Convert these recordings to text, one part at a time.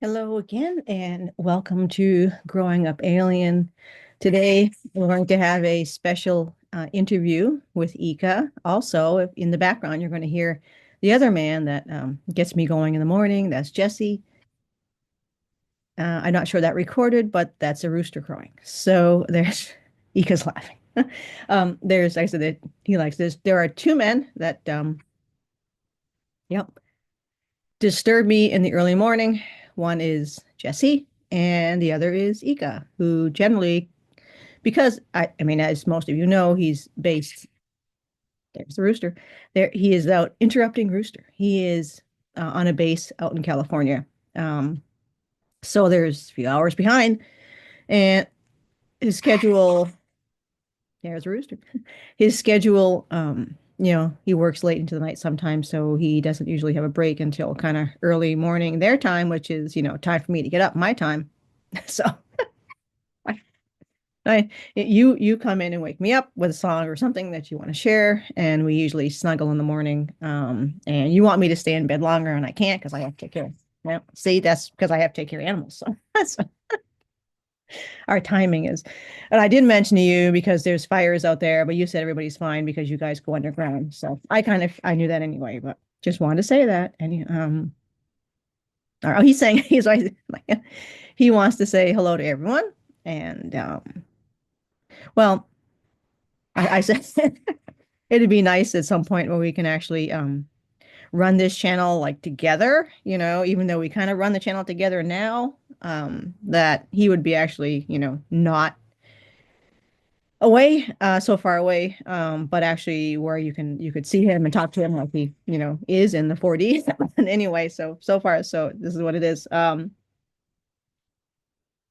Hello again, and welcome to Growing Up Alien. Today, we're going to have a special interview with Eeka. Also, in the background, you're going to hear the other man that gets me going in the morning. That's Jesse. I'm not sure that recorded, but that's a rooster crowing. So there's Eeka's laughing. There's, like I said, that he likes this. There are two men that, yep, disturb me in the early morning. One is Jesse, and the other is Eeka, who generally, because I mean, as most of you know, he's based. There's the rooster. There, he is out interrupting rooster. He is on a base out in California. Um, so there's a few hours behind, and his schedule. There's a rooster. His schedule. He works late into the night sometimes, so he doesn't usually have a break until kind of early morning their time, which is, time for me to get up my time. So you come in and wake me up with a song or something that you want to share, and we usually snuggle in the morning. And you want me to stay in bed longer, and I can't because I have to take care. Yeah, see, that's because I have to take care of animals. So that's our timing is. And I did mention to you because there's fires out there, but you said everybody's fine because you guys go underground. So I knew that anyway, but just wanted to say that. And oh, he's saying he's always like he wants to say hello to everyone. And well, I said it'd be nice at some point where we can actually run this channel like together, even though we kind of run the channel together now, that he would be actually, not away, so far away, but actually where you could see him and talk to him like he, is in the 4D. And anyway, so far, so this is what it is.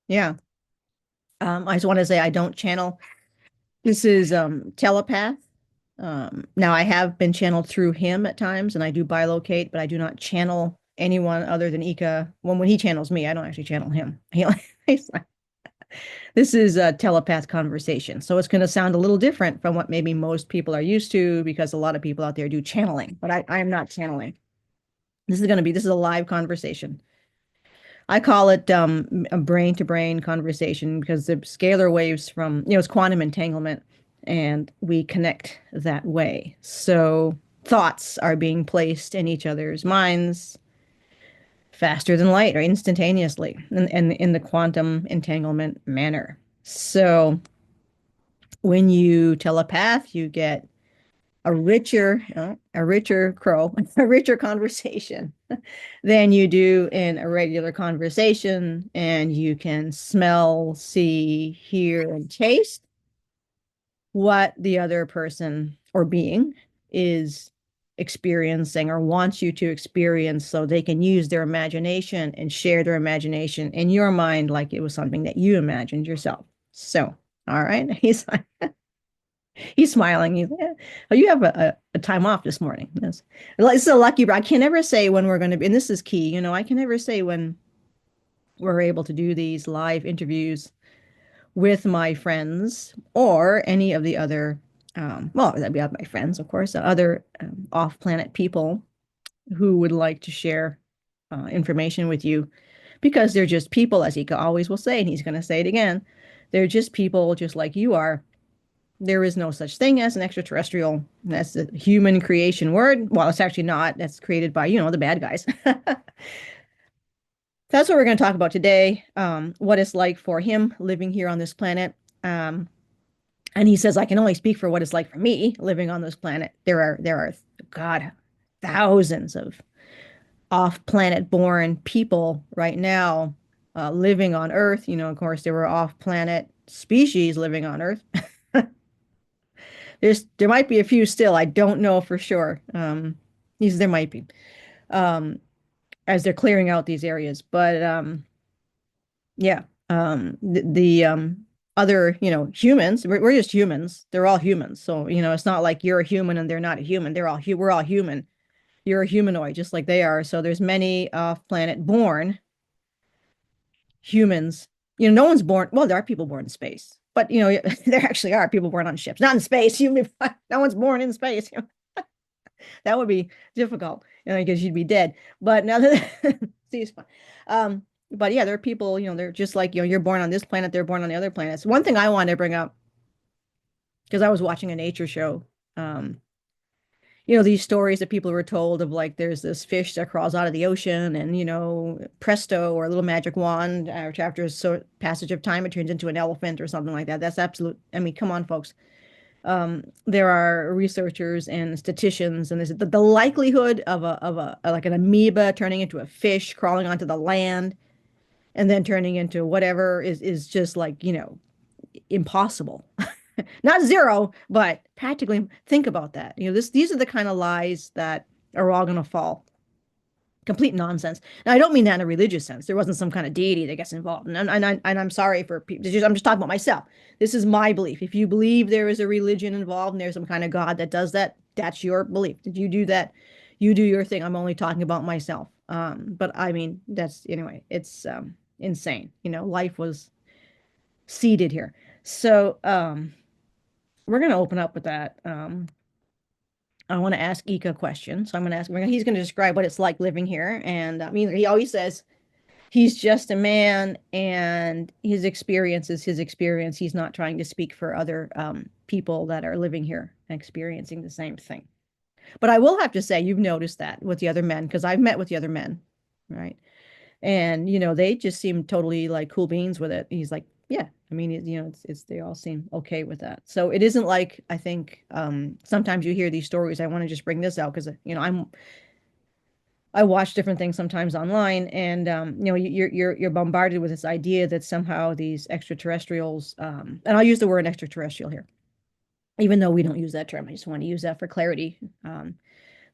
Yeah. I just want to say I don't channel. This is telepath. Now I have been channeled through him at times, and I do bilocate, but I do not channel anyone other than Ika. When he channels me, I don't actually channel him. He's like, this is a telepath conversation, so it's going to sound a little different from what maybe most people are used to because a lot of people out there do channeling, but I am not channeling. This is a live conversation. I call it a brain to brain conversation because the scalar waves from, it's quantum entanglement and we connect that way. So thoughts are being placed in each other's minds faster than light or instantaneously in the quantum entanglement manner. So when you telepath, you get a richer crow, a richer conversation than you do in a regular conversation, and you can smell, see, hear, and taste what the other person or being is experiencing or wants you to experience so they can use their imagination and share their imagination in your mind like it was something that you imagined yourself. So, all right. He's smiling. He's like, oh, you have a time off this morning. This is a lucky, I can never say when we're going to be, and this is key, I can never say when we're able to do these live interviews with my friends or any of the other, well, that'd be my friends, of course, other off-planet people who would like to share information with you because they're just people, as he always will say, and he's going to say it again. They're just people just like you are. There is no such thing as an extraterrestrial. That's a human creation word. Well, it's actually not. That's created by, the bad guys. That's what we're going to talk about today. What it's like for him living here on this planet. And he says, I can only speak for what it's like for me living on this planet. There are, God, thousands of off-planet born people right now living on Earth. Of course, there were off-planet species living on Earth. There might be a few still. I don't know for sure. There might be, as they're clearing out these areas. But yeah, the other, humans. We're just humans. They're all humans. So it's not like you're a human and they're not a human. We're all human. You're a humanoid, just like they are. So there's many off-planet born humans. No one's born. Well, there are people born in space, but there actually are people born on ships, not in space. No one's born in space. That would be difficult, because you'd be dead. But now that see, it's fun. But yeah, there are people, they're just like, you're born on this planet, they're born on the other planets. One thing I wanted to bring up, because I was watching a nature show, um, these stories that people were told of like there's this fish that crawls out of the ocean and, presto, or a little magic wand, which after a passage of time, it turns into an elephant or something like that. That's absolute. I mean, come on, folks. There are researchers and statisticians, and there's the likelihood of a like an amoeba turning into a fish, crawling onto the land, and then turning into whatever is just like, impossible. Not zero, but practically. Think about that. These are the kind of lies that are all going to fall. Complete nonsense. Now, I don't mean that in a religious sense. There wasn't some kind of deity that gets involved. And I'm sorry for people. I'm just talking about myself. This is my belief. If you believe there is a religion involved and there's some kind of God that does that, that's your belief. If you do that, you do your thing. I'm only talking about myself. But I mean, that's anyway, it's insane. Life was seeded here. So we're going to open up with that. I want to ask Eeka a question. So I'm going to ask him, he's going to describe what it's like living here. And I mean, he always says he's just a man and his experience is his experience. He's not trying to speak for other people that are living here and experiencing the same thing. But I will have to say, you've noticed that with the other men, because I've met with the other men, right? And they just seem totally like cool beans with it. He's like, yeah, I mean, it's they all seem okay with that. So it isn't like, I think sometimes you hear these stories. I want to just bring this out because I watch different things sometimes online, and you're bombarded with this idea that somehow these extraterrestrials, and I'll use the word extraterrestrial here, even though we don't use that term. I just want to use that for clarity.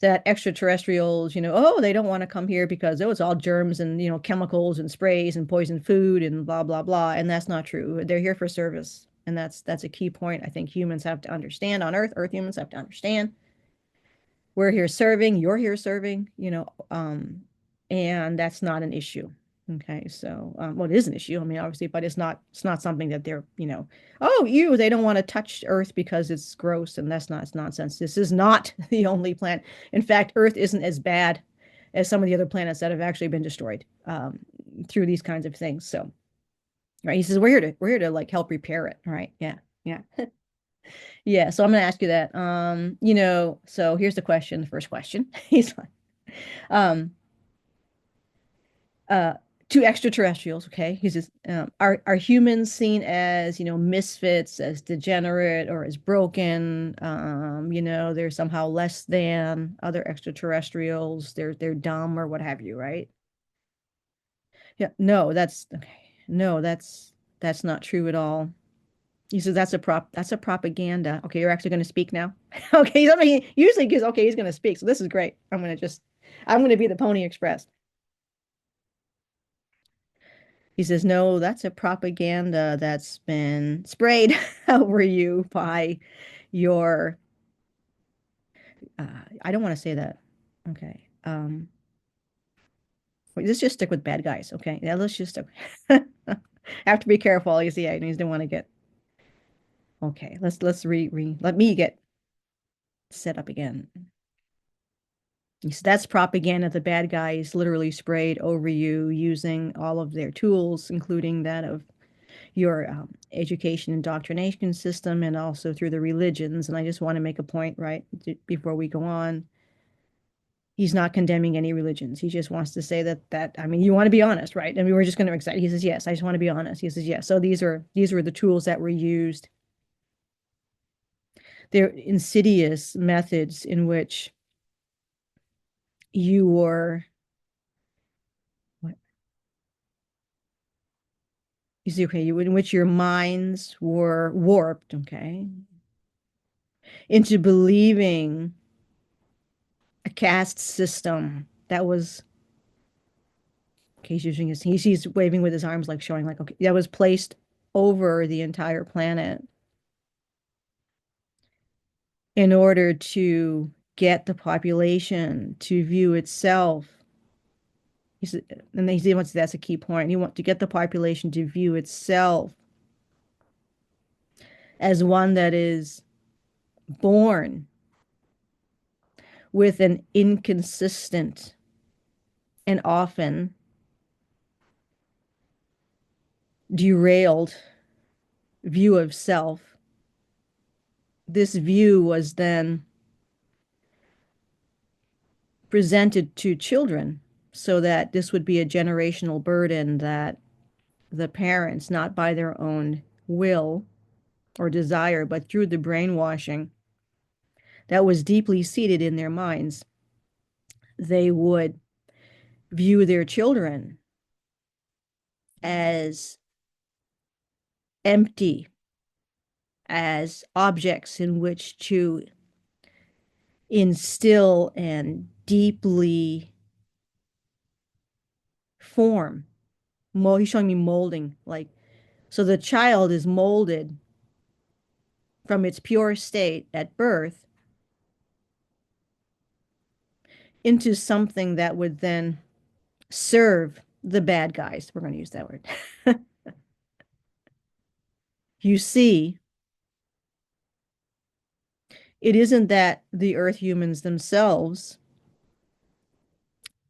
That extraterrestrials, oh, they don't want to come here because, oh, it's all germs and, chemicals and sprays and poison food and blah, blah, blah. And that's not true. They're here for service. And that's a key point I think humans have to understand on Earth. Earth humans have to understand. We're here serving, you're here serving, and that's not an issue. Okay, so well, it is an issue. I mean, obviously, but it's not something that they're, oh, they don't want to touch Earth because it's gross, and that's not it's nonsense. This is not the only planet. In fact, Earth isn't as bad as some of the other planets that have actually been destroyed through these kinds of things. So, right, he says we're here to like help repair it. Right? Yeah, yeah. Yeah, so I'm going to ask you that. So here's the question, the first question. He's like, um, uh, to extraterrestrials, okay? He says, are humans seen as, misfits, as degenerate, or as broken? They're somehow less than other extraterrestrials. They're dumb or what have you, right? Yeah, no, that's okay. No, that's not true at all. He says that's a propaganda. Okay, you're actually going to speak now. Okay, somebody usually gives okay, he's going to speak. So this is great. I'm going to be the Pony Express. He says, no, that's a propaganda that's been sprayed over you by your uh, I don't want to say that. Okay. Let's just stick with bad guys, okay? Yeah, let's just I have to be careful. You see, I don't want to get okay. Let's let me get set up again. So that's propaganda. The bad guys literally sprayed over you using all of their tools, including that of your education indoctrination system and also through the religions. And I just want to make a point, right, before we go on. He's not condemning any religions. He just wants to say that I mean, you want to be honest, right? I mean, we're just going to accept. He says, yes, I just want to be honest. He says, yes. So these were the tools that were used. They're insidious methods in which you were what you see, okay, in which your minds were warped, okay, into believing a caste system that was okay, he's using he's waving with his arms like showing like okay, that was placed over the entire planet in order to get the population to view itself. He said, and he wants that's a key point. He wants to get the population to view itself as one that is born with an inconsistent and often derailed view of self, this view was then presented to children so that this would be a generational burden that the parents, not by their own will or desire, but through the brainwashing that was deeply seated in their minds, they would view their children as empty, as objects in which to instill and deeply form. He's showing me molding, like, so the child is molded from its pure state at birth into something that would then serve the bad guys. We're going to use that word. You see, it isn't that the earth humans themselves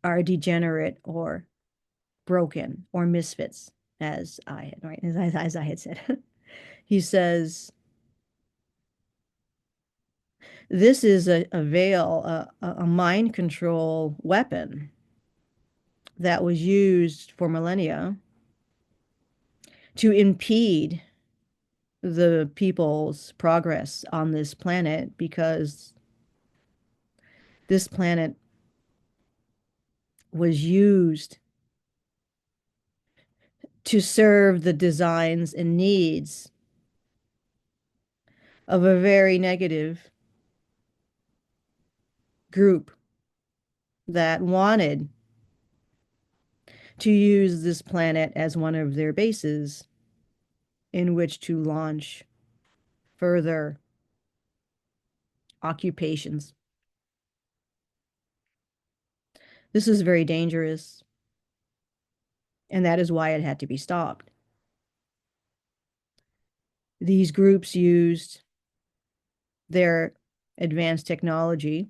are degenerate or broken or misfits, as I had, right, as I had said. He says, this is a veil, a mind control weapon that was used for millennia to impede the people's progress on this planet, because this planet was used to serve the designs and needs of a very negative group that wanted to use this planet as one of their bases in which to launch further occupations. This is very dangerous, and that is why it had to be stopped. These groups used their advanced technology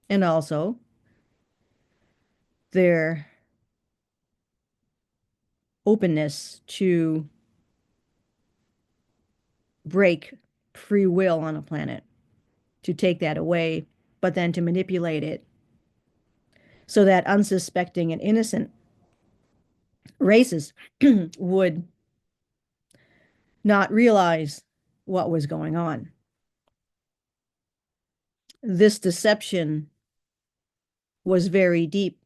and also their openness to break free will on a planet, to take that away, but then to manipulate it so that unsuspecting and innocent races would not realize what was going on. This deception was very deep,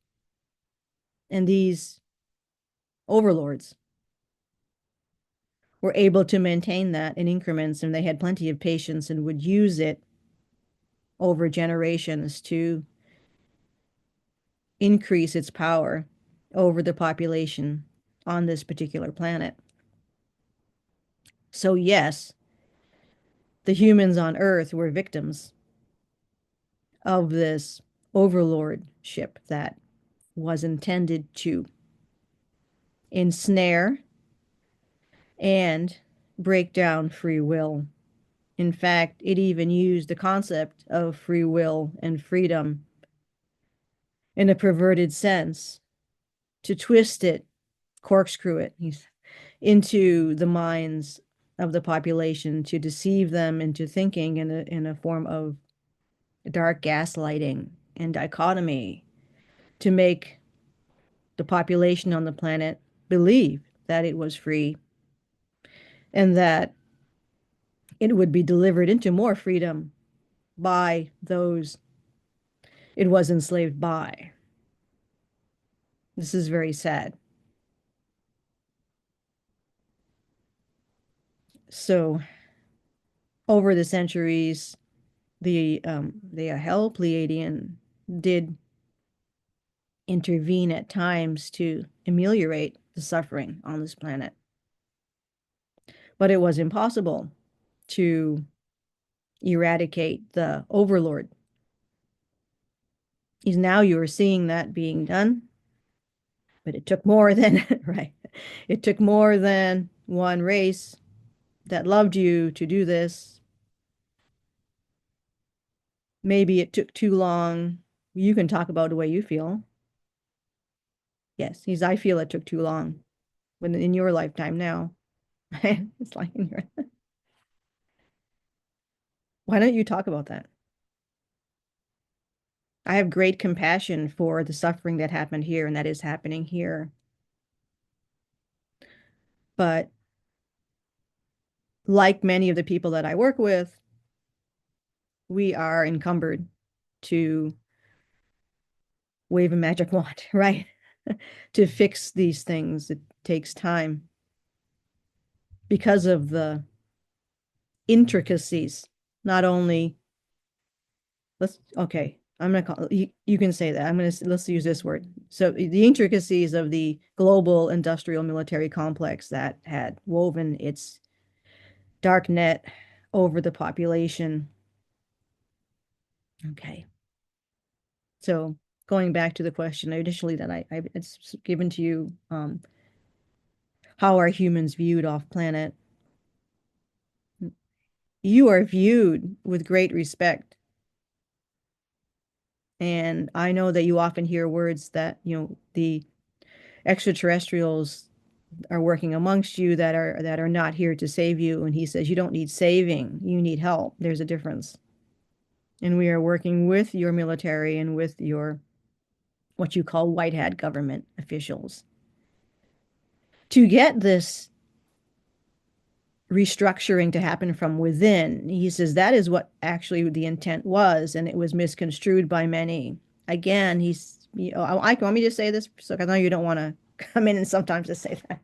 and these overlords were able to maintain that in increments, and they had plenty of patience and would use it over generations to increase its power over the population on this particular planet. So yes, the humans on Earth were victims of this overlordship that was intended to ensnare and break down free will. In fact, it even used the concept of free will and freedom in a perverted sense to twist it, corkscrew it into the minds of the population, to deceive them into thinking in a form of dark gaslighting and dichotomy, to make the population on the planet believe that it was free and that it would be delivered into more freedom by those it was enslaved by. This is very sad. So, over the centuries, the hell Pleiadian did intervene at times to ameliorate the suffering on this planet. But it was impossible to eradicate the overlord. Now you are seeing that being done, but it took more than, right? It took more than one race that loved you to do this. Maybe it took too long. You can talk about the way you feel. Yes, I feel it took too long. when in your lifetime now. It's like in your, why don't you talk about that? I have great compassion for the suffering that happened here and that is happening here. But like many of the people that I work with, we are encumbered to wave a magic wand, right? To fix these things. It takes time because of the intricacies, not only okay, I'm gonna call you can say that. Let's use this word. So the intricacies of the global industrial military complex that had woven its dark net over the population. Okay. So going back to the question initially that it's given to you, how are humans viewed off planet? You are viewed with great respect. And I know that you often hear words that, the extraterrestrials are working amongst you that are not here to save you. And he says, you don't need saving, you need help. There's a difference. And we are working with your military and with your what you call white hat government officials to get this restructuring to happen from within. He says that is what actually the intent was, and it was misconstrued by many. Again, I want me to say this, so I know you don't want to come in and sometimes just say that.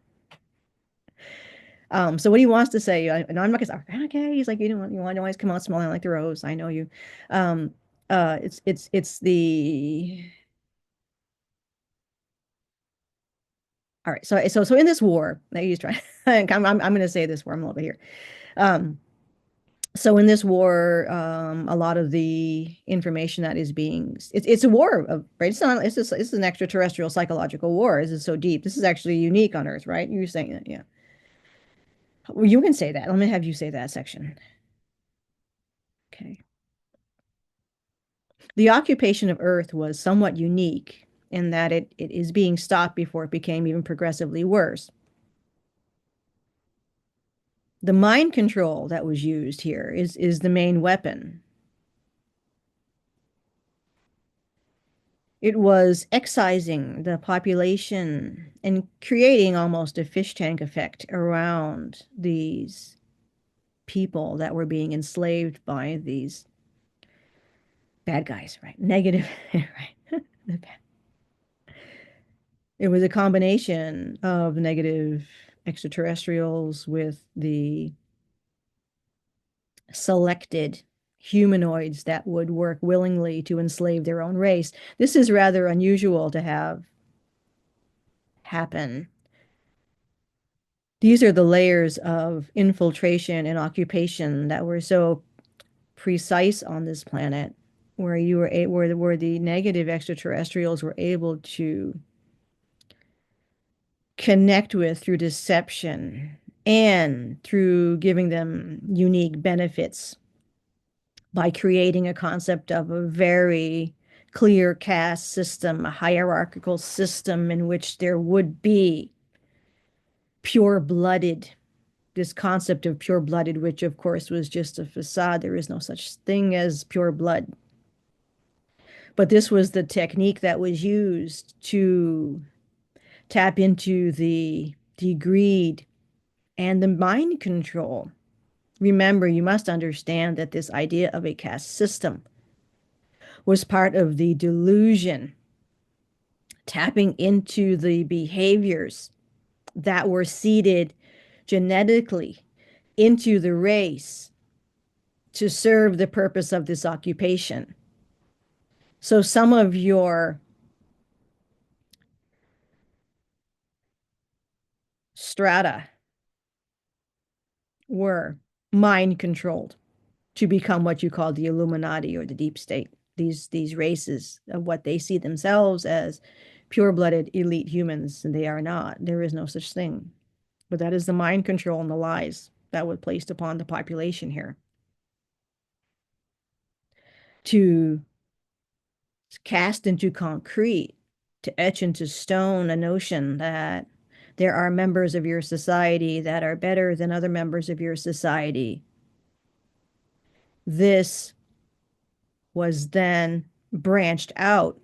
So what he wants to say, and I'm not gonna say, okay, he's like, you want to always come out smelling like the rose. I know you. It's the all right. So in this war that he's trying, I'm going to say this war. I'm a little bit here. Um, so in this war, a lot of the information that is being it's a war of right. It's not. It's an extraterrestrial psychological war. This is so deep. This is actually unique on Earth, right? You're saying that, yeah. Well, you can say that. Let me have you say that section. Okay. The occupation of Earth was somewhat unique in that it is being stopped before it became even progressively worse. The mind control that was used here is the main weapon. It was excising the population and creating almost a fish tank effect around these people that were being enslaved by these bad guys, right? Negative, right? It was a combination of negative extraterrestrials with the selected humanoids that would work willingly to enslave their own race. This is rather unusual to have happen. These are the layers of infiltration and occupation that were so precise on this planet, where where the negative extraterrestrials were able to connect with through deception and through giving them unique benefits by creating a concept of a very clear caste system, a hierarchical system in which there would be pure-blooded, this concept of pure-blooded, which of course was just a facade. There is no such thing as pure blood. But this was the technique that was used to tap into the greed and the mind control. Remember, you must understand that this idea of a caste system was part of the delusion, tapping into the behaviors that were seeded genetically into the race to serve the purpose of this occupation. So some of your strata were mind controlled to become what you call the Illuminati or the deep state. These races of what they see themselves as pure-blooded elite humans, and they are not. There is no such thing. But that is the mind control and the lies that was placed upon the population here to cast into concrete, to etch into stone a notion that There are members of your society that are better than other members of your society. This was then branched out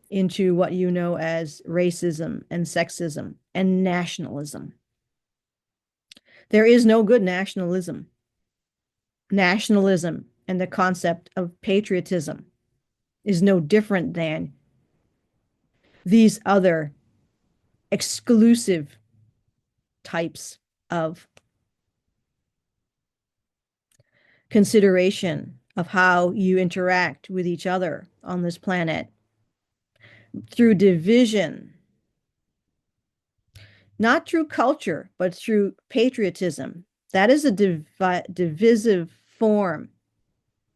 into what you know as racism and sexism and nationalism. There is no good nationalism. Nationalism and the concept of patriotism is no different than these other exclusive types of consideration of how you interact with each other on this planet through division, not through culture, but through patriotism. That is a divisive form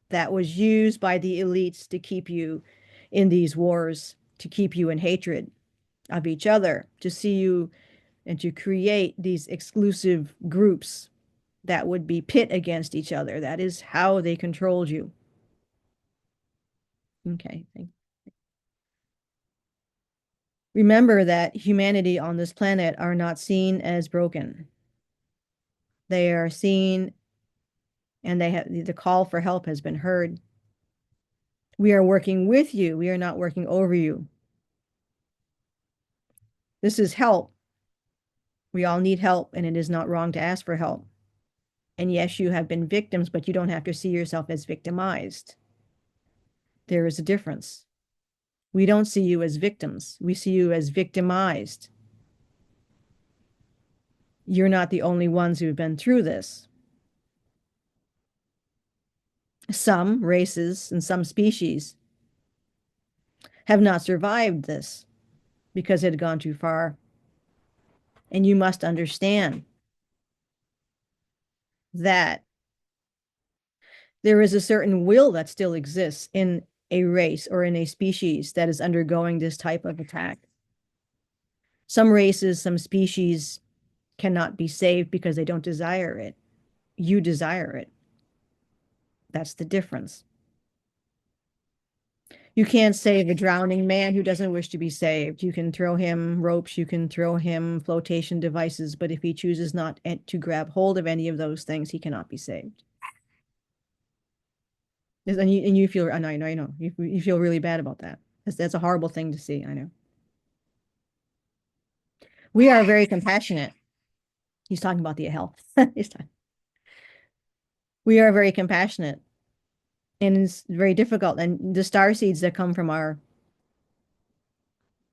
that was used by the elites to keep you in these wars, to keep you in hatred of each other, to see you and to create these exclusive groups that would be pit against each other. That is how they controlled you. Okay. Remember that humanity on this planet are not seen as broken. They are seen, and they have the call for help has been heard. We are working with you. We are not working over you. This is help. We all need help, and it is not wrong to ask for help. And yes, you have been victims, but you don't have to see yourself as victimized. There is a difference. We don't see you as victims. We see you as victimized. You're not the only ones who've been through this. Some races and some species have not survived this because it had gone too far. And you must understand that there is a certain will that still exists in a race or in a species that is undergoing this type of attack. Some races, some species cannot be saved because they don't desire it. You desire it. That's the difference. You can't save a drowning man who doesn't wish to be saved. You can throw him ropes, you can throw him flotation devices, but if he chooses not to grab hold of any of those things, he cannot be saved. And you feel, I know, you feel really bad about that. That's a horrible thing to see, I know. We are very compassionate. He's talking about the health. We are very compassionate. And it's very difficult. And the star seeds that come from our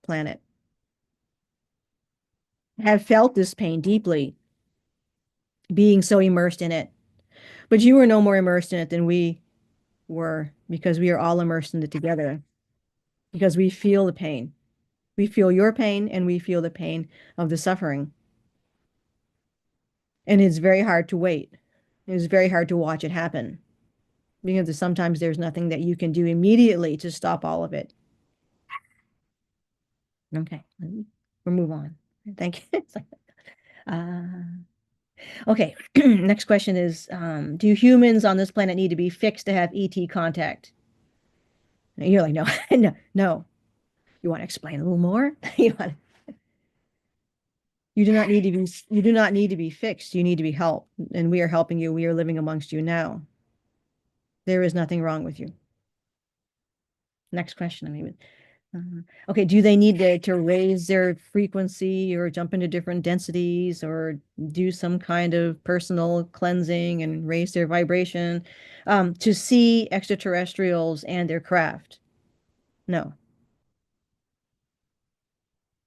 planet have felt this pain deeply, being so immersed in it. But you are no more immersed in it than we were, because we are all immersed in it together, because we feel the pain. We feel your pain and we feel the pain of the suffering. And it's very hard to wait. It's very hard to watch it happen, because sometimes there's nothing that you can do immediately to stop all of it. Okay, we'll move on. Thank you. Okay, next question is, do humans on this planet need to be fixed to have ET contact? And you're like, no, no. You want to explain a little more? You do not need to be fixed. You need to be helped. And we are helping you. We are living amongst you now. There is nothing wrong with you. Next question. Okay, do they need to raise their frequency or jump into different densities or do some kind of personal cleansing and raise their vibration to see extraterrestrials and their craft? No.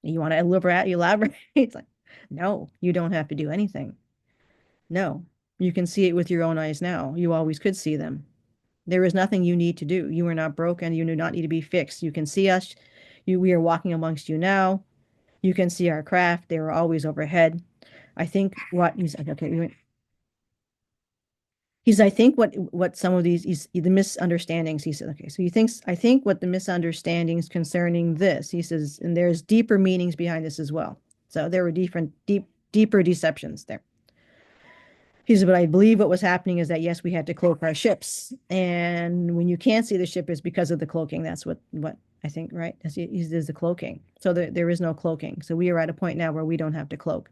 You want to elaborate? It's like, no, you don't have to do anything. No, you can see it with your own eyes now. You always could see them. There is nothing you need to do. You are not broken. You do not need to be fixed. You can see us. We are walking amongst you now. You can see our craft. They are always overhead. I think what he's okay. I think what some of these the misunderstandings. He said, okay, so I think what the misunderstandings concerning this. He says, and there's deeper meanings behind this as well. So there were deeper deceptions there. He said, but I believe what was happening is that, yes, we had to cloak our ships. And when you can't see the ship is because of the cloaking. That's what I think, right? There's the cloaking. So there is no cloaking. So we are at a point now where we don't have to cloak.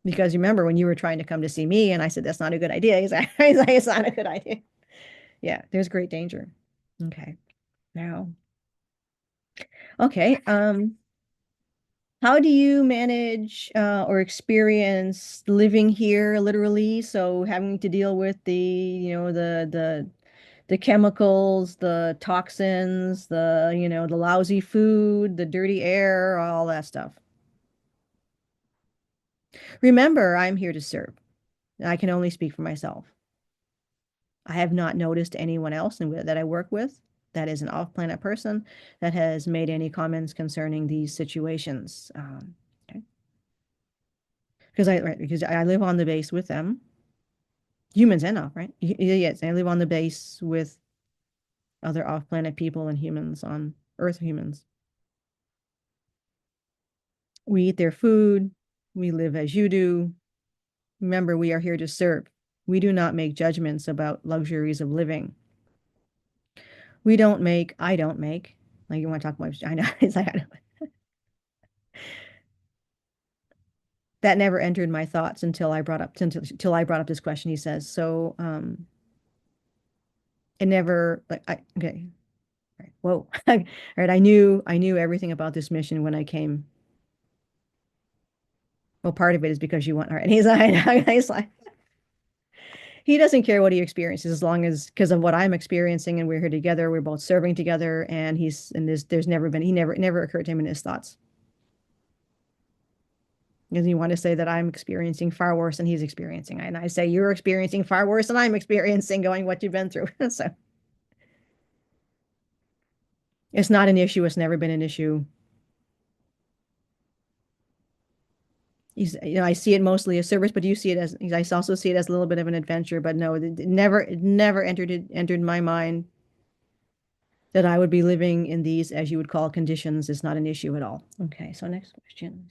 Because remember when you were trying to come to see me and I said, that's not a good idea. He's like, it's not a good idea. Yeah, there's great danger. Okay. Now, okay. How do you manage or experience living here literally? So having to deal with the chemicals, the toxins, the lousy food, the dirty air, all that stuff. Remember, I'm here to serve. I can only speak for myself. I have not noticed anyone else that I work with that is an off-planet person that has made any comments concerning these situations. Okay. Because I live on the base with them, humans and off, right? Yes, I live on the base with other off-planet people and humans on Earth humans. We eat their food. We live as you do. Remember, we are here to serve. We do not make judgments about luxuries of living. I don't make, like you want to talk about, I know, it's like, I don't, that never entered my thoughts until I brought up this question. He says, so, it never, like, okay, all right, whoa, all right, I knew everything about this mission when I came. Well, part of it is because you want, all right, he's like, he doesn't care what he experiences as long as because of what I'm experiencing and we're here together, we're both serving together, and there's never been, it never occurred to him in his thoughts. Because you want to say that I'm experiencing far worse than he's experiencing. And I say, you're experiencing far worse than I'm experiencing going what you've been through. So it's not an issue. It's never been an issue. I see it mostly as service, but you see it as, I also see it as a little bit of an adventure, but no, it never entered my mind that I would be living in these, as you would call, conditions. It's not an issue at all. Okay. So next question.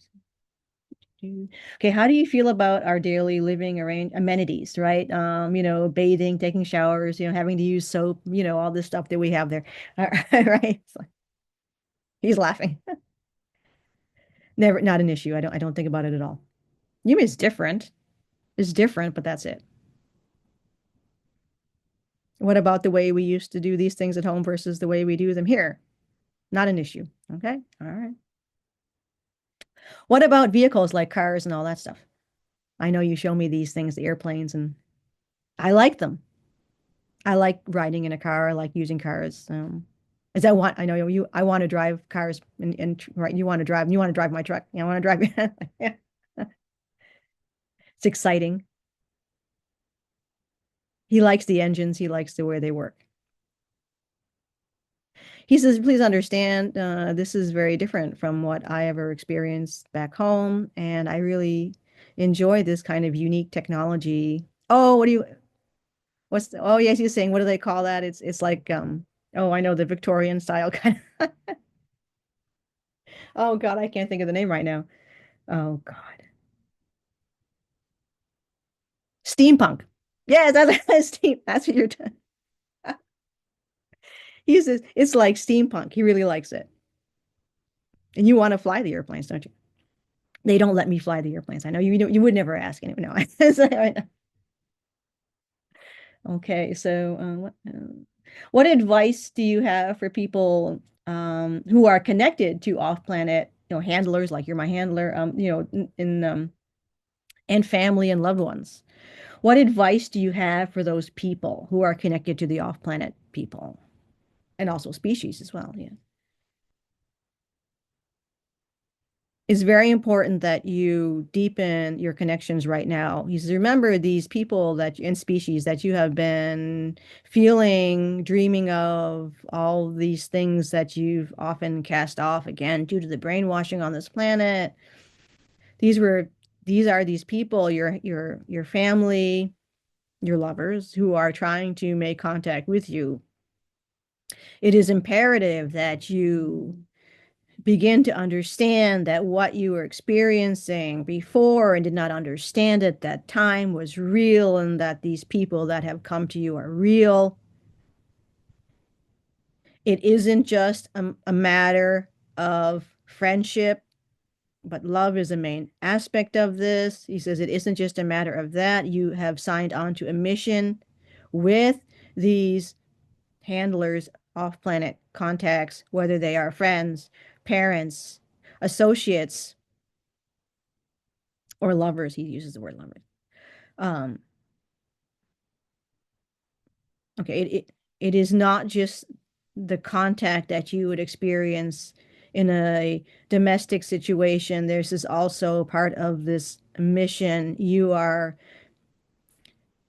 Okay, how do you feel about our daily living amenities, right? Bathing, taking showers, having to use soap, all this stuff that we have there. Right? He's laughing. Never, not an issue. I don't think about it at all. You mean it's different. It's different, but that's it. What about the way we used to do these things at home versus the way we do them here? Not an issue. Okay. All right. What about vehicles like cars and all that stuff? I know you show me these things, the airplanes, and I like them. I like riding in a car. I like using cars. As I know I want to drive cars and right. You want to drive my truck. I want to drive. Yeah. It's exciting. He likes the engines. He likes the way they work. He says, please understand, this is very different from what I ever experienced back home. And I really enjoy this kind of unique technology. Oh, oh, yes, he's saying, what do they call that? It's like, oh, I know the Victorian style kind of. Oh God, I can't think of the name right now. Oh God. Steampunk. Yeah, that's steam. That's what you're doing. He says it's like steampunk. He really likes it. And you want to fly the airplanes, don't you? They don't let me fly the airplanes. I know you would never ask anyway. No. Okay, so what advice do you have for people who are connected to off-planet, handlers like you're my handler, and family and loved ones? What advice do you have for those people who are connected to the off-planet people and also species as well? Yeah. It's very important that you deepen your connections right now. You remember these people that in species that you have been feeling, dreaming of, all these things that you've often cast off again due to the brainwashing on this planet. These were these are these people, your family, your lovers who are trying to make contact with you. It is imperative that you begin to understand that what you were experiencing before and did not understand at that time was real, and that these people that have come to you are real. It isn't just a matter of friendship, but love is a main aspect of this. He says it isn't just a matter of that. You have signed on to a mission with these handlers, off-planet contacts, whether they are friends, parents, associates, or lovers. He uses the word lovers. Um, okay, it is not just the contact that you would experience in a domestic situation. This is also part of this mission. You are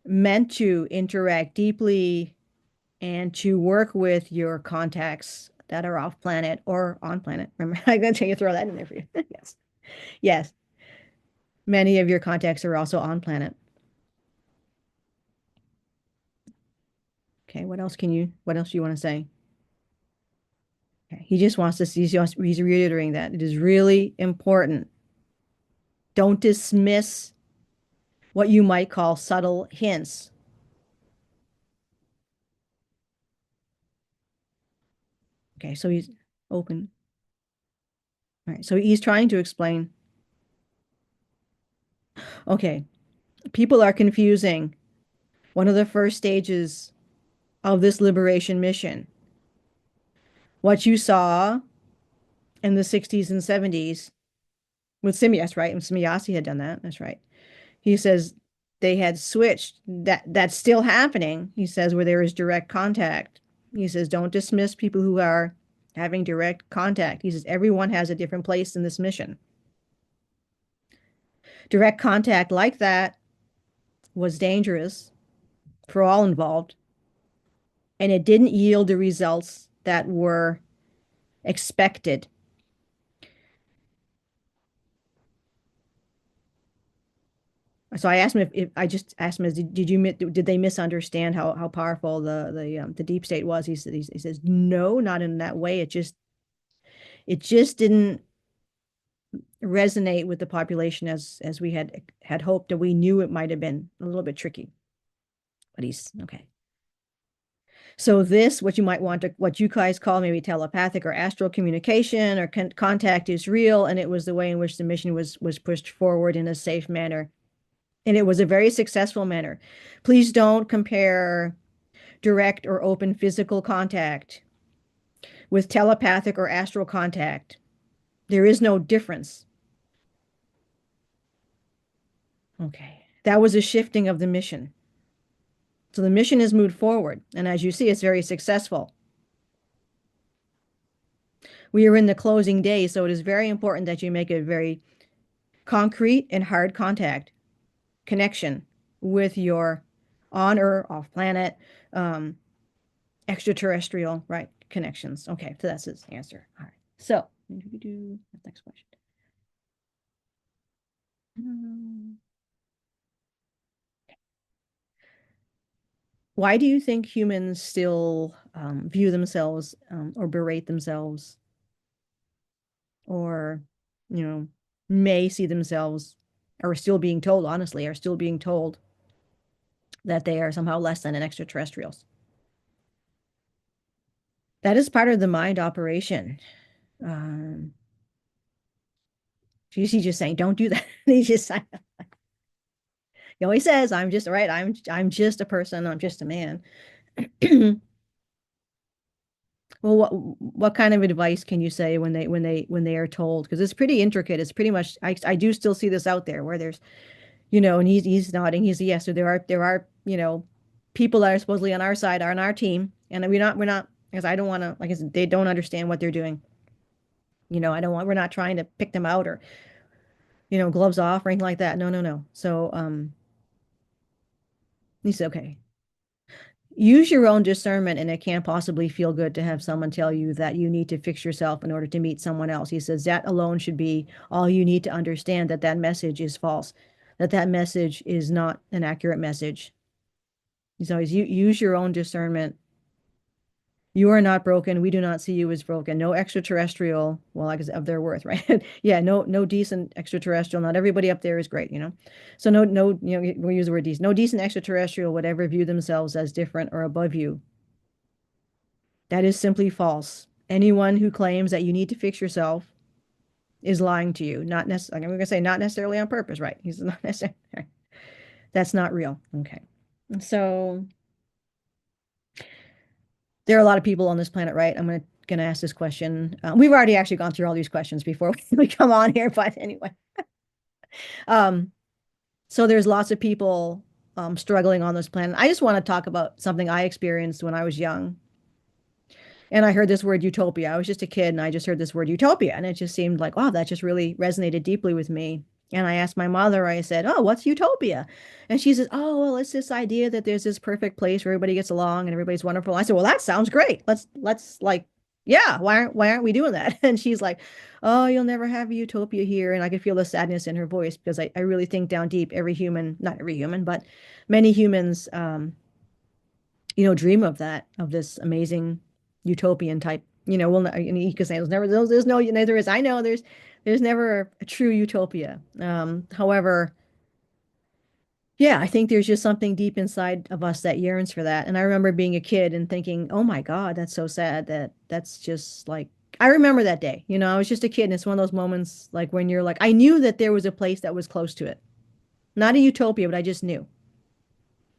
meant to interact deeply and to work with your contacts that are off planet or on planet. Remember, I'm going to throw that in there for you. Yes. Yes. Many of your contacts are also on planet. Okay. What else do you want to say? Okay. He just wants to see, he's reiterating that it is really important. Don't dismiss what you might call subtle hints. Okay. So he's open. All right. So he's trying to explain. Okay. People are confusing one of the first stages of this liberation mission. What you saw in the 60s and 70s with Simias, right? And Simiasi had done that. That's right. He says they had switched. That's still happening. He says where there is direct contact. He says don't dismiss people who are having direct contact. He says everyone has a different place in this mission. Direct contact like that was dangerous for all involved, and it didn't yield the results that were expected. So I asked him if I just asked him, did they misunderstand how powerful the deep state was? He says no, not in that way. It just didn't resonate with the population as we had hoped, and we knew it might have been a little bit tricky. But he's okay. So this, what you might want to, what you guys call maybe telepathic or astral communication or contact, is real, and it was the way in which the mission was pushed forward in a safe manner. And it was a very successful manner. Please don't compare direct or open physical contact with telepathic or astral contact. There is no difference. Okay. That was a shifting of the mission. So the mission has moved forward. And as you see, it's very successful. We are in the closing days, so it is very important that you make a very concrete and hard contact connection with your on or off planet extraterrestrial, right, connections. Okay, so that's his answer. All right. So, do next question. Why do you think humans still view themselves or berate themselves or, may see themselves or are still being told, honestly, are still being told that they are somehow less than an extraterrestrials? That is part of the mind operation. Um, he's just saying, don't do that. He's just, he always says, I'm just right. I'm just a person. I'm just a man. Well, what kind of advice can you say when they are told? Because it's pretty intricate. It's pretty much I do still see this out there where there's, and he's nodding. He's yes. So there are people that are supposedly on our side, are on our team, and we're not because I don't want to, like I said, they don't understand what they're doing. I don't want, we're not trying to pick them out or gloves off or anything like that. No, no, no. So he said, okay, use your own discernment, and it can't possibly feel good to have someone tell you that you need to fix yourself in order to meet someone else. He says that alone should be all you need to understand, that message is false, that message is not an accurate message. He's always use your own discernment. You are not broken. We do not see you as broken. No extraterrestrial, well, like of their worth, right? Yeah, no decent extraterrestrial. Not everybody up there is great. So no, we use the word decent. No decent extraterrestrial would ever view themselves as different or above you. That is simply false. Anyone who claims that you need to fix yourself is lying to you. Not necessarily, I'm going to say not necessarily on purpose, right? He's not necessarily. That's not real. Okay. So there are a lot of people on this planet, right? I'm gonna ask this question. We've already actually gone through all these questions before we come on here, but anyway. Um, so there's lots of people struggling on this planet. I just want to talk about something I experienced when I was young. And I heard this word utopia. I was just a kid and I just heard this word utopia. And it just seemed like, wow, that just really resonated deeply with me. And I asked my mother, I said, oh, what's utopia? And she says, oh, well, it's this idea that there's this perfect place where everybody gets along and everybody's wonderful. I said, well, that sounds great. Let's like, yeah, why aren't we doing that? And she's like, oh, you'll never have a utopia here. And I could feel the sadness in her voice because I really think down deep, every human, not every human, but many humans, dream of that, of this amazing utopian type. Well, and you could say there's no, neither is, I know there's never a true utopia. However, yeah, I think there's just something deep inside of us that yearns for that. And I remember being a kid and thinking, oh my God, that's so sad that's just like, I remember that day. I was just a kid and it's one of those moments like when you're like, I knew that there was a place that was close to it. Not a utopia, but I just knew.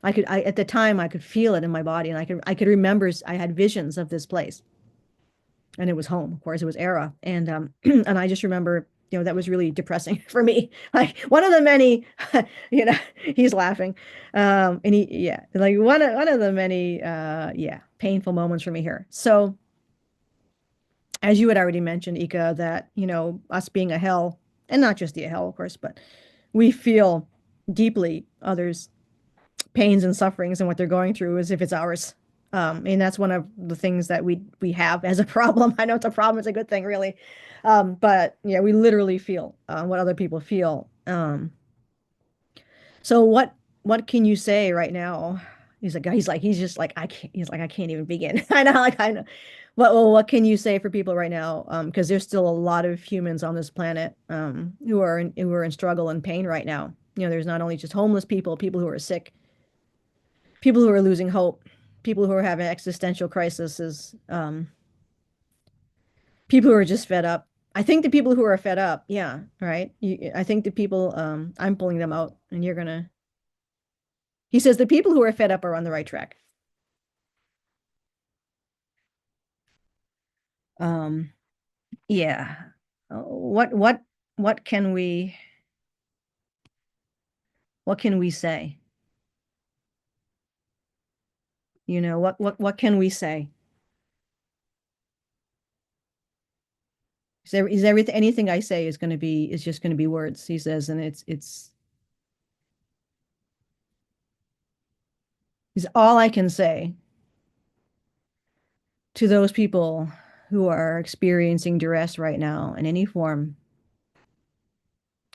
At the time I could feel it in my body and I could remember I had visions of this place and it was home. Of course, it was Era. And and I just remember, that was really depressing for me. Like one of the many, he's laughing. And yeah, like one of the many yeah, painful moments for me here. So as you had already mentioned, Ika, that, us being a hell, and not just the hell, of course, but we feel deeply others' pains and sufferings and what they're going through as if it's ours. And that's one of the things that we have as a problem. I know it's a problem, it's a good thing, really. But yeah, we literally feel what other people feel. So what can you say right now? He's just like I can't. He's like I can't even begin. I know, like I know. What can you say for people right now? Because there's still a lot of humans on this planet who are in struggle and pain right now. There's not only just homeless people, people who are sick, people who are losing hope, people who are having existential crises, people who are just fed up. I think the people who are fed up, yeah, right. I think the people, I'm pulling them out, and you're gonna. He says the people who are fed up are on the right track. Um, yeah. What can we say? What can we say? Is everything anything I say is just going to be words, he says, and it's is all I can say to those people who are experiencing duress right now in any form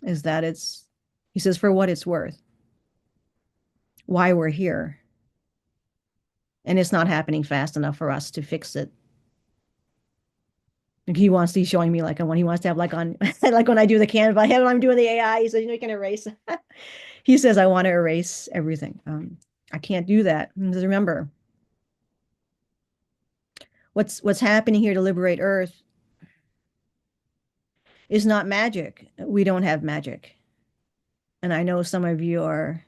is that he says, for what it's worth, why we're here. And it's not happening fast enough for us to fix it. Like he's showing me like when he wants to have like on, like when I do the Canva, when I'm doing the AI, he says, you can erase. He says, I want to erase everything. I can't do that. Because remember, what's happening here to liberate Earth is not magic. We don't have magic. And I know some of you are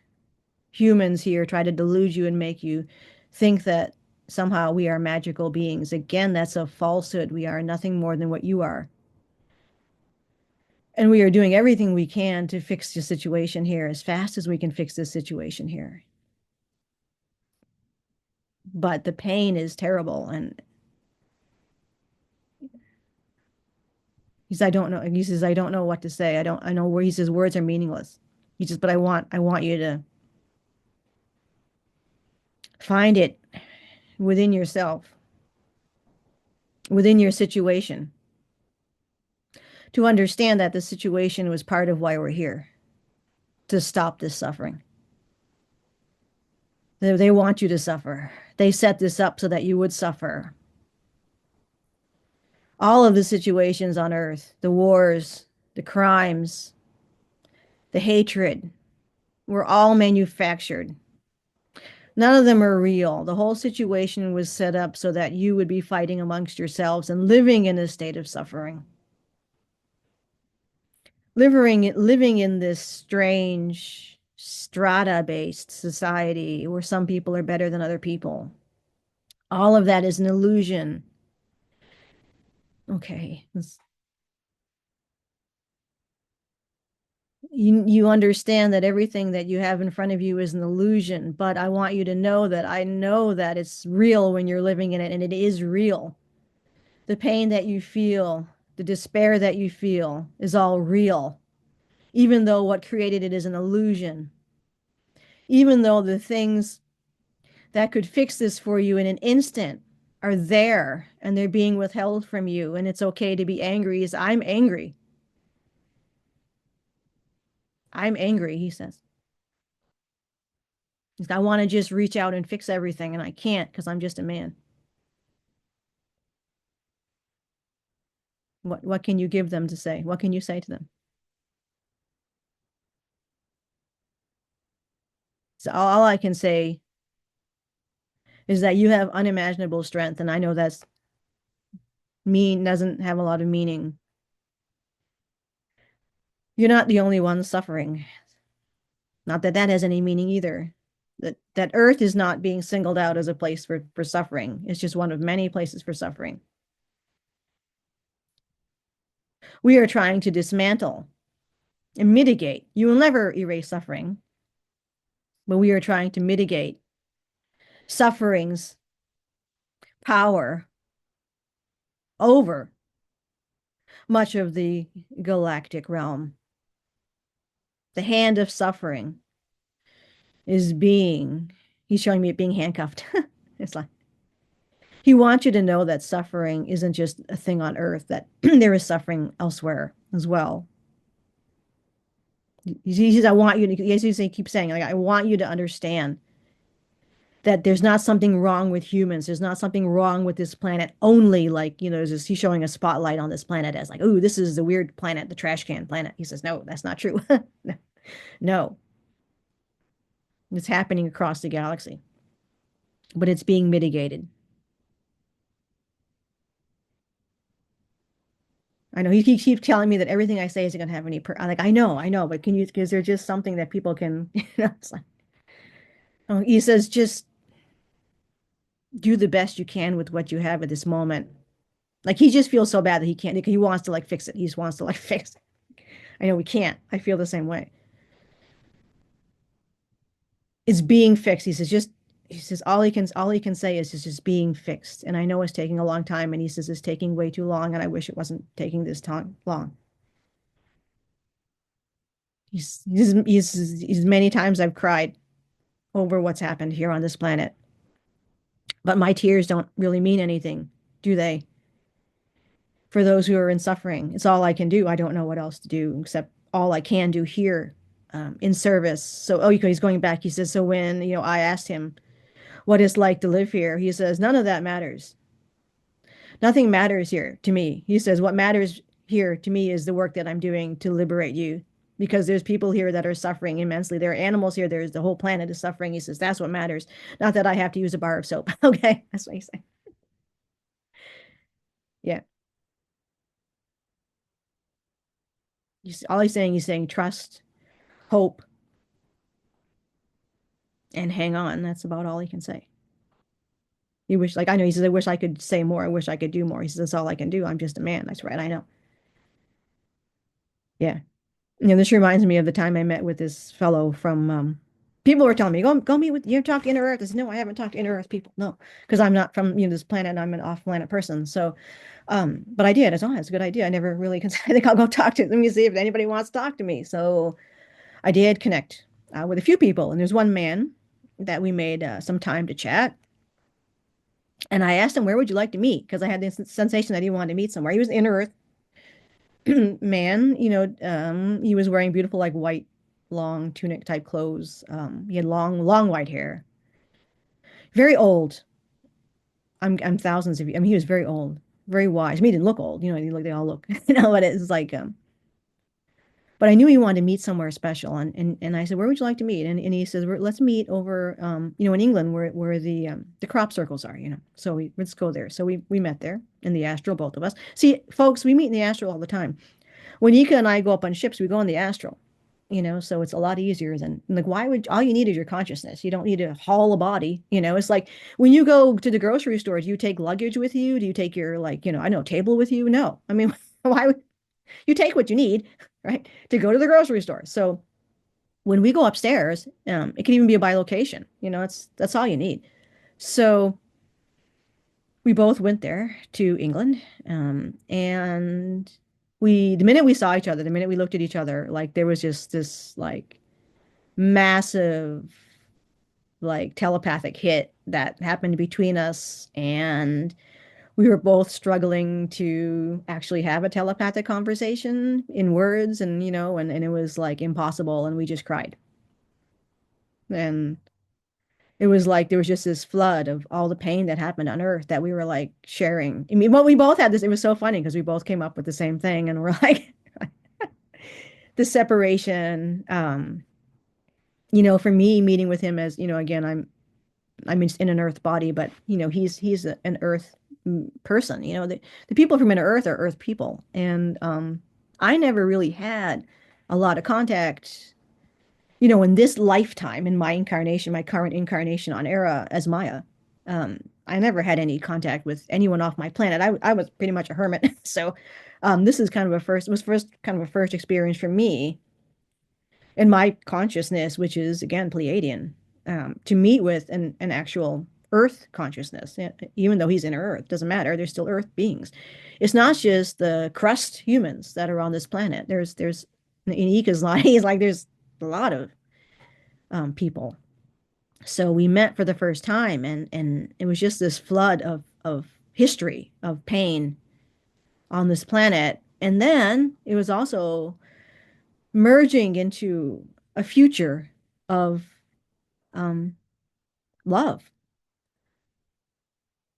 humans here try to delude you and make you think that somehow we are magical beings. Again, that's a falsehood. We are nothing more than what you are. And we are doing everything we can to fix the situation here as fast as we can fix this situation here. But the pain is terrible. And I don't know. He says, I don't know what to say. I know where he says words are meaningless. He says, but I want you to find it within yourself, within your situation, to understand that the situation was part of why we're here, to stop this suffering. They want you to suffer. They set this up so that you would suffer. All of the situations on earth, the wars, the crimes, the hatred, were all manufactured None of them are real. The whole situation was set up so that you would be fighting amongst yourselves and living in a state of suffering. Living in this strange strata-based society where some people are better than other people. All of that is an illusion. Okay. You understand that everything that you have in front of you is an illusion, but I want you to know that I know that it's real when you're living in it, and it is real. The pain that you feel, the despair that you feel is all real, even though what created it is an illusion. Even though the things that could fix this for you in an instant are there and they're being withheld from you, and it's okay to be angry. Is I'm angry. I'm angry, he says. I want to just reach out and fix everything, and I can't because I'm just a man. What can you give them to say? What can you say to them? So all I can say is that you have unimaginable strength, and I know that's mean doesn't have a lot of meaning. You're not the only one suffering. Not that that has any meaning either. That Earth is not being singled out as a place for suffering. It's just one of many places for suffering. We are trying to dismantle and mitigate. You will never erase suffering, but we are trying to mitigate suffering's power over much of the galactic realm. The hand of suffering is being, he's showing me it being handcuffed. It's like, he wants you to know that suffering isn't just a thing on earth, that there is suffering elsewhere as well. He says, I want you to, yes, he keeps saying, like, I want you to understand that there's not something wrong with humans. There's not something wrong with this planet only. Like, he's showing a spotlight on this planet as like, oh, this is the weird planet, the trash can planet. He says, no, that's not true. No, no, it's happening across the galaxy, but it's being mitigated. I know he keeps telling me that everything I say isn't going to have any I'm like, I know, but can you, because there's just something that people can, it's like, oh, he says, just do the best you can with what you have at this moment. Like he just feels so bad that he can't, he wants to like fix it. He just wants to like fix it. I know we can't. I feel the same way. It's being fixed. He says all he can say is it's just being fixed. And I know it's taking a long time. And he says it's taking way too long. And I wish it wasn't taking this time long. He's many times I've cried over what's happened here on this planet. But my tears don't really mean anything, do they? For those who are in suffering, it's all I can do. I don't know what else to do except all I can do here in service. So, he's going back. He says, so when, I asked him what it's like to live here, he says, none of that matters. Nothing matters here to me. He says, what matters here to me is the work that I'm doing to liberate you because there's people here that are suffering immensely. There are animals here. There's the whole planet is suffering. He says, that's what matters. Not that I have to use a bar of soap. Okay. That's what he's saying. Yeah. All he's saying trust, hope, and hang on. That's about all he can say. He wish, like, I know, he says, I wish I could say more. I wish I could do more. He says, that's all I can do. I'm just a man. That's right. I know. Yeah. This reminds me of the time I met with this fellow from, people were telling me, go meet with, you talk to Inner Earth. I said, no, I haven't talked to Inner Earth people. No, because I'm not from, this planet and I'm an off-planet person. So, but I did. I said, oh, that's a good idea. I never really considered, I think I'll go talk to them and see if anybody wants to talk to me. So I did connect with a few people. And there's one man that we made some time to chat. And I asked him, where would you like to meet? Because I had this sensation that he wanted to meet somewhere. He was an Inner Earth man, he was wearing beautiful, like white, long tunic type clothes. He had long white hair. Very old. I'm thousands of, I mean, he was very old, very wise. I mean, he didn't look old, they all look, but it's like, But I knew he wanted to meet somewhere special, and I said, "Where would you like to meet?" And he says, "Let's meet over, in England, where the crop circles are, you know." So let's go there. So we met there in the astral, both of us. See, folks, we meet in the astral all the time. When Eka and I go up on ships, we go in the astral, so it's a lot easier than like why would all you need is your consciousness. You don't need to haul a body, It's like when you go to the grocery store, do you take luggage with you? Do you take your like, I know, table with you? No. I mean, why would you take what you need, right? To go to the grocery store. So when we go upstairs, it can even be a bilocation, that's all you need. So we both went there to England, and the minute we saw each other, the minute we looked at each other, like there was just this like massive like telepathic hit that happened between us, and we were both struggling to actually have a telepathic conversation in words, and and it was like impossible, and we just cried. And it was like there was just this flood of all the pain that happened on Earth that we were like sharing. I mean, well, we both had this. It was so funny because we both came up with the same thing, and we're like the separation. For me, meeting with him as, again, I'm just in an Earth body, but he's an Earth person. The people from inner Earth are Earth people, and I never really had a lot of contact, in this lifetime, in my incarnation, my current incarnation on Era as Maya. I never had any contact with anyone off my planet. I was pretty much a hermit, so this is kind of a first. It was first kind of a first experience for me in my consciousness, which is again Pleiadian, to meet with an actual Earth consciousness. Even though he's in Earth, doesn't matter. They're still Earth beings. It's not just the crust humans that are on this planet. There's in Eeka's line, he's like there's a lot of people. So we met for the first time, and it was just this flood of history of pain on this planet. And then it was also merging into a future of um, love.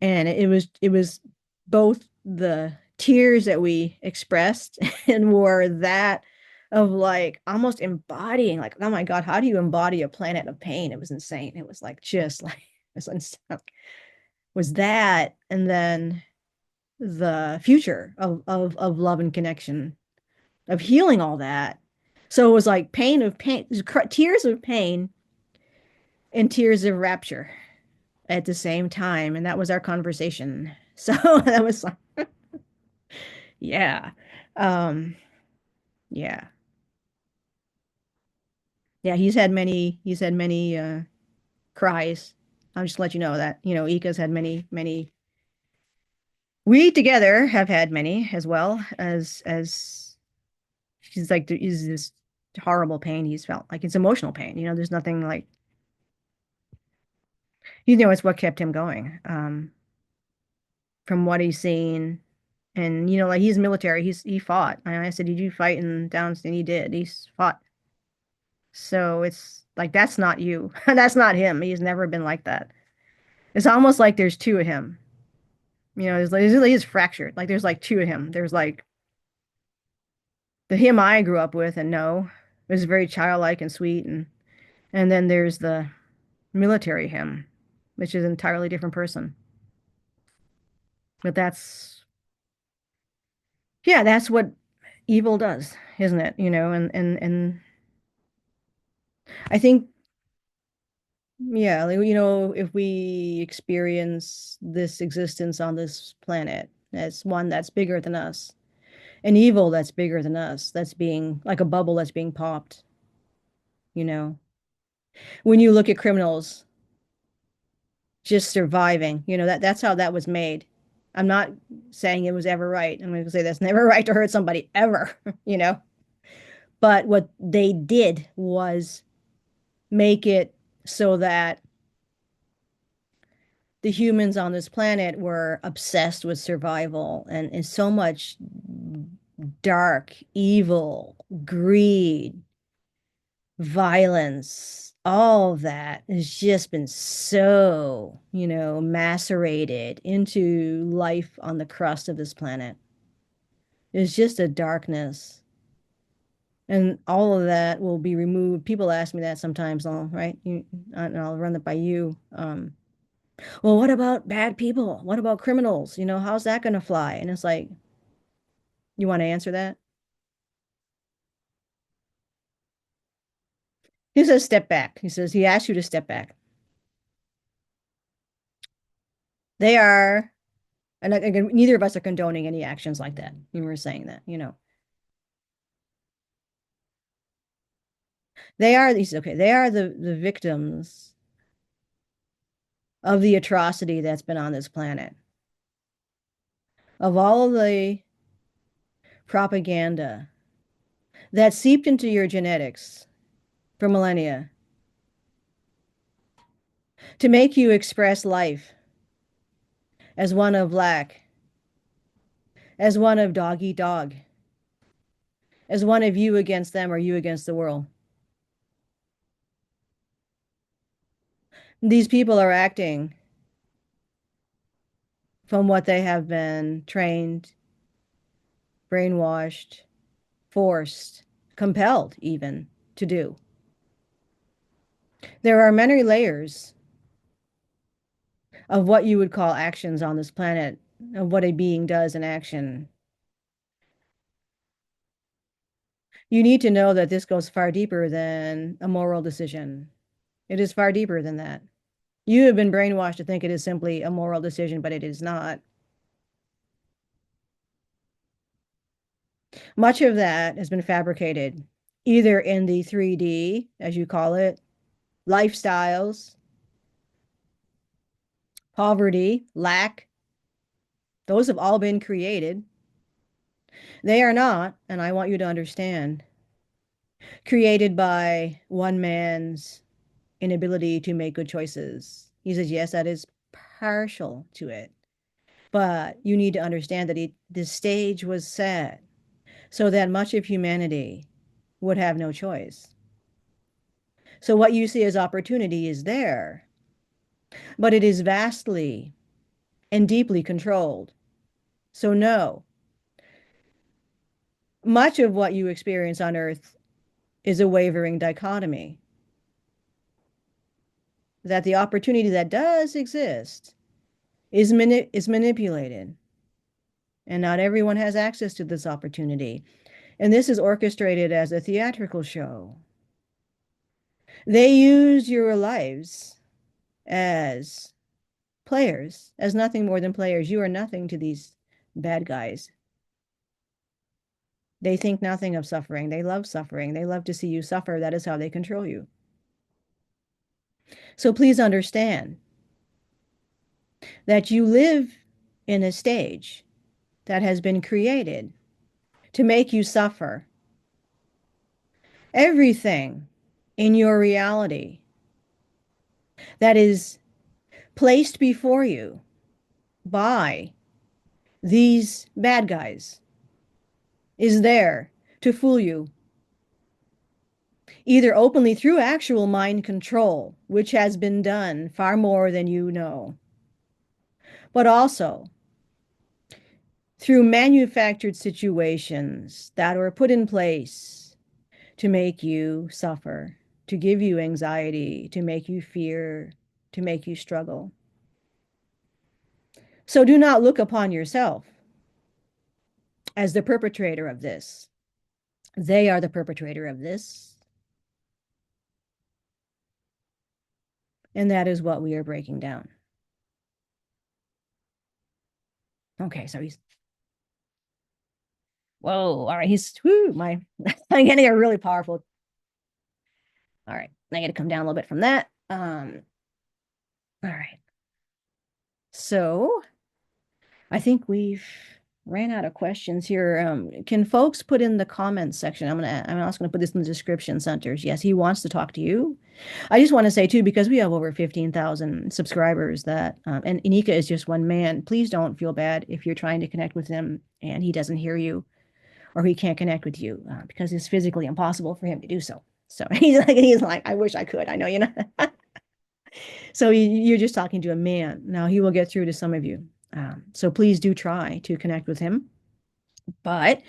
And it was both the tears that we expressed and were that of like almost embodying, like, oh my God, how do you embody a planet of pain? It was insane. It was like just like it was that, and then the future of love and connection, of healing all that. So it was like pain, tears of pain and tears of rapture at the same time. And that was our conversation. So that was like, yeah. Um, yeah. Yeah, he's had many cries. I'll just let you know that, Ika's had many, many. We together have had many as well as she's like is this horrible pain he's felt. Like it's emotional pain. There's nothing like it's what kept him going. From what he's seen. And like he's military, he fought. And I said, "Did you fight in Downston?" He did. He's fought. So it's like that's not you. That's not him. He's never been like that. It's almost like there's two of him. He's fractured. Like there's like two of him. There's like the him I grew up with and know is very childlike and sweet, and then there's the military him, which is an entirely different person. But that's what evil does, isn't it? And I think, yeah, like, if we experience this existence on this planet as one that's bigger than us, an evil that's bigger than us, that's being like a bubble that's being popped, you know. When you look at criminals just surviving, that's how that was made. I'm not saying it was ever right. I'm going to say that's never right to hurt somebody ever, you know. But what they did was make it so that the humans on this planet were obsessed with survival, and so much dark, evil, greed, violence, all of that has just been so, macerated into life on the crust of this planet. It's just a darkness. And all of that will be removed. People ask me that sometimes, right? And I'll run it by you. Well, what about bad people? What about criminals? How's that going to fly? And it's like, you want to answer that? He says, step back. He says, he asks you to step back. They are, and again, neither of us are condoning any actions like that. We were saying that. They are the victims of the atrocity that's been on this planet, of all of the propaganda that seeped into your genetics for millennia to make you express life as one of lack, as one of dog eat dog, as one of you against them or you against the world. These people are acting from what they have been trained, brainwashed, forced, compelled even to do. There are many layers of what you would call actions on this planet, of what a being does in action. You need to know that this goes far deeper than a moral decision. It is far deeper than that. You have been brainwashed to think it is simply a moral decision, but it is not. Much of that has been fabricated, either in the 3D, as you call it, lifestyles, poverty, lack. Those have all been created. They are not, and I want you to understand, created by one man's inability to make good choices. He says, yes, that is partial to it. But you need to understand that this stage was set so that much of humanity would have no choice. So what you see as opportunity is there, but it is vastly and deeply controlled. So no, much of what you experience on Earth is a wavering dichotomy. That the opportunity that does exist is manipulated. And not everyone has access to this opportunity. And this is orchestrated as a theatrical show. They use your lives as players, as nothing more than players. You are nothing to these bad guys. They think nothing of suffering. They love suffering. They love to see you suffer. That is how they control you. So please understand that you live in a stage that has been created to make you suffer. Everything in your reality that is placed before you by these bad guys is there to fool you, either openly through actual mind control, which has been done far more than you know, but also through manufactured situations that were put in place to make you suffer, to give you anxiety, to make you fear, to make you struggle. So do not look upon yourself as the perpetrator of this. They are the perpetrator of this. And that is what we are breaking down. Okay, so he's, whoa, all right, I'm getting a really powerful. All right, I got to come down a little bit from that. All right. So I think we've ran out of questions here. Can folks put in the comments section? I'm also gonna put this in the description centers. Yes, he wants to talk to you. I just want to say too, because we have over 15,000 subscribers that, and Eeka is just one man. Please don't feel bad if you're trying to connect with him and he doesn't hear you or he can't connect with you because it's physically impossible for him to do so. So he's like, I wish I could. I know, So you're just talking to a man. Now he will get through to some of you. So please do try to connect with him. But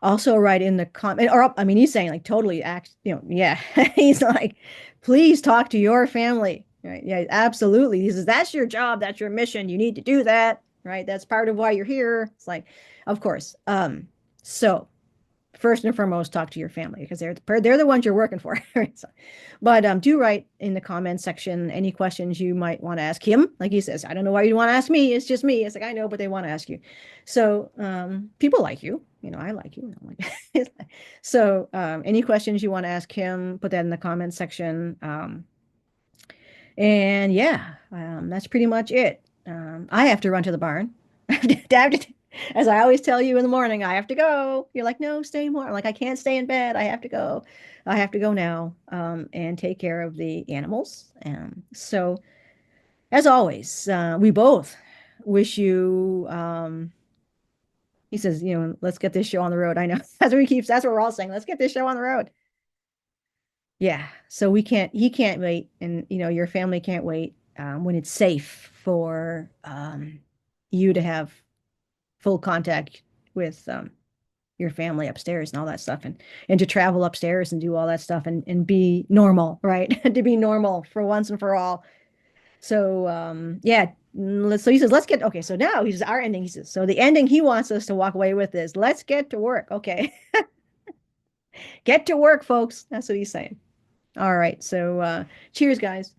also write in the comment, or I mean, he's saying like totally act, yeah. He's like, please talk to your family, right? Yeah, absolutely. He says, that's your job, that's your mission. You need to do that, right? That's part of why you're here. It's like, of course. So first and foremost, talk to your family because they're the ones you're working for. Right? So, but do write in the comment section any questions you might want to ask him. Like he says, I don't know why you want to ask me. It's just me. It's like I know, but they want to ask you. So people like you. I like you. I'm like, so any questions you want to ask him, put that in the comment section. And yeah, that's pretty much it. I have to run to the barn. As I always tell you in the morning, I have to go. You're like, no, stay more. I'm like, I can't stay in bed. I have to go. I have to go now and take care of the animals. So, as always, we both wish you. He says, let's get this show on the road. I know that's what we're all saying. Let's get this show on the road. Yeah. So he can't wait. And, your family can't wait when it's safe for you to have full contact with your family upstairs and all that stuff and to travel upstairs and do all that stuff and be normal, right? To be normal for once and for all. So, yeah. So he says, let's get, okay. So now he's our ending. He says, so the ending he wants us to walk away with is let's get to work. Okay. Get to work, folks. That's what he's saying. All right. So cheers, guys.